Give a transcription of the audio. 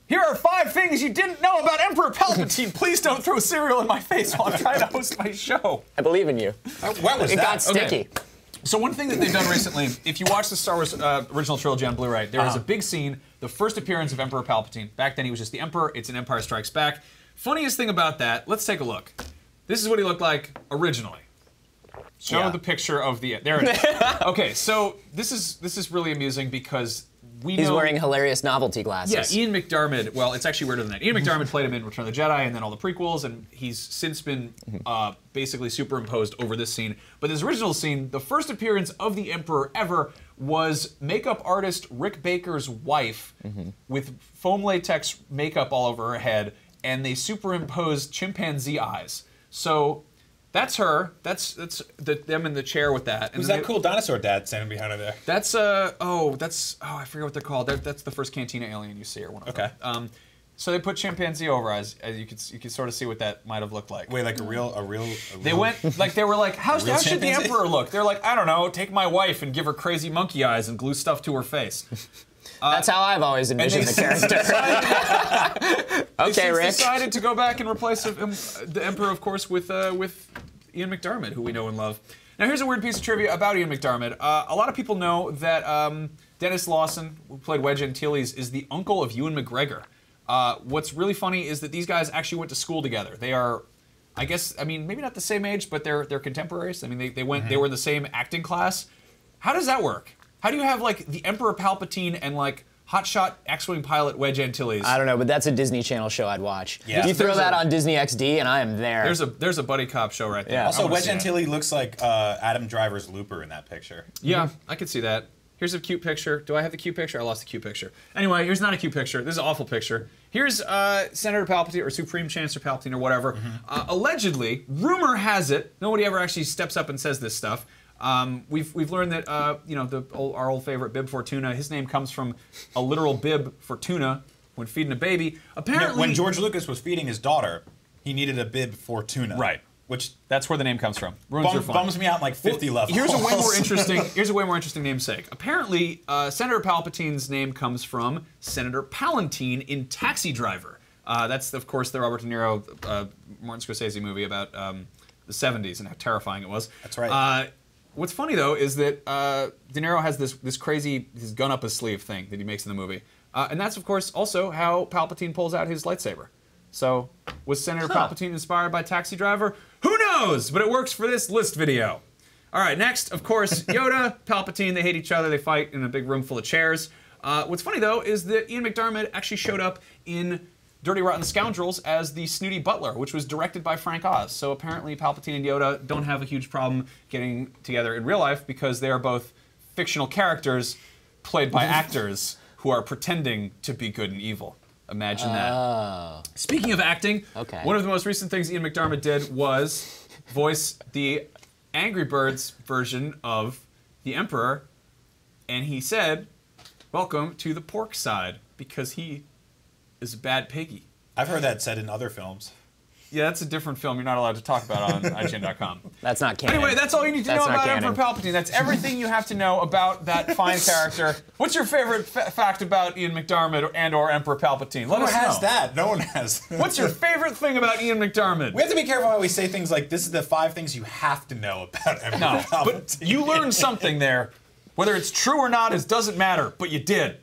Here are 5 things you didn't know about Emperor Palpatine. Please don't throw cereal in my face while I'm trying to host my show. I believe in you. What was It that? got sticky. Okay. So one thing that they've done recently, if you watch the Star Wars original trilogy on Blu-ray, there is a big scene, the first appearance of Emperor Palpatine. Back then he was just the Emperor. It's in Empire Strikes Back. Funniest thing about that, let's take a look. This is what he looked like originally. Show the picture of the, there it is. Okay, so this is really amusing because He's wearing hilarious novelty glasses. Yeah, Ian McDiarmid, well, it's actually weirder than that. Ian McDiarmid played him in Return of the Jedi and then all the prequels, and he's since been basically superimposed over this scene. But this original scene, the first appearance of the Emperor ever was makeup artist Rick Baker's wife with foam latex makeup all over her head, and they superimposed chimpanzee eyes. So that's her. That's them in the chair with that. Who's that cool dinosaur dad standing behind her there? That's I forget what they're called. That's the first Cantina alien you see, or one of them. So they put chimpanzee over as you could sort of see what that might have looked like. Wait, like a real. They were like, how should the Emperor look? They're like, I don't know, take my wife and give her crazy monkey eyes and glue stuff to her face. That's how I've always envisioned the character. Okay, Rick. They decided to go back and replace the Emperor, of course, with Ian McDiarmid, who we know and love. Now, here's a weird piece of trivia about Ian McDiarmid. A lot of people know that Dennis Lawson, who played Wedge Antilles, is the uncle of Ewan McGregor. What's really funny is that these guys actually went to school together. They are, I guess, I mean, maybe not the same age, but they're contemporaries. I mean, they were in the same acting class. How does that work? How do you have like the Emperor Palpatine and like hotshot X-wing pilot Wedge Antilles? I don't know, but that's a Disney Channel show I'd watch. Yeah. You throw that on Disney XD, and I am there. There's a buddy cop show right there. Yeah. Also, Wedge Antilles looks like Adam Driver's Looper in that picture. Yeah, I could see that. Here's a cute picture. Do I have the cute picture? I lost the cute picture. Anyway, here's not a cute picture. This is an awful picture. Here's Senator Palpatine, or Supreme Chancellor Palpatine, or whatever. Allegedly, rumor has it, nobody ever actually steps up and says this stuff. We've learned that our old favorite Bib Fortuna, his name comes from a literal bib for tuna when feeding a baby. Apparently, when George Lucas was feeding his daughter, he needed a bib for tuna. Right. Which that's where the name comes from. Ruins your fun. Bums me out in like 50 levels. Here's a way more interesting. Here's a way more interesting namesake. Apparently, Senator Palpatine's name comes from Senator Palpatine in Taxi Driver. That's of course the Robert De Niro, Martin Scorsese movie about the '70s and how terrifying it was. That's right. What's funny though is that De Niro has this crazy his gun up his sleeve thing that he makes in the movie, and that's of course also how Palpatine pulls out his lightsaber. So, was Senator Palpatine inspired by Taxi Driver? Who knows? But it works for this list video. All right, next, of course, Yoda, Palpatine, they hate each other, they fight in a big room full of chairs. What's funny, though, is that Ian McDiarmid actually showed up in Dirty Rotten Scoundrels as the snooty butler, which was directed by Frank Oz. So apparently Palpatine and Yoda don't have a huge problem getting together in real life because they are both fictional characters played by actors who are pretending to be good and evil. Imagine that. Speaking of acting, one of the most recent things Ian McDiarmid did was voice the Angry Birds version of the Emperor, and he said, "Welcome to the pork side," because he is a bad piggy. I've heard that said in other films. Yeah, that's a different film you're not allowed to talk about on IGN.com. That's not canon. Anyway, that's all you need to know about Emperor Palpatine. That's everything you have to know about that fine character. What's your favorite fact about Ian McDiarmid or Emperor Palpatine? Let us know. Who has that? No one has. What's your favorite thing about Ian McDiarmid? We have to be careful how we say things like, this is the 5 things you have to know about Emperor Palpatine. But you learned something there. Whether it's true or not, it doesn't matter, but you did.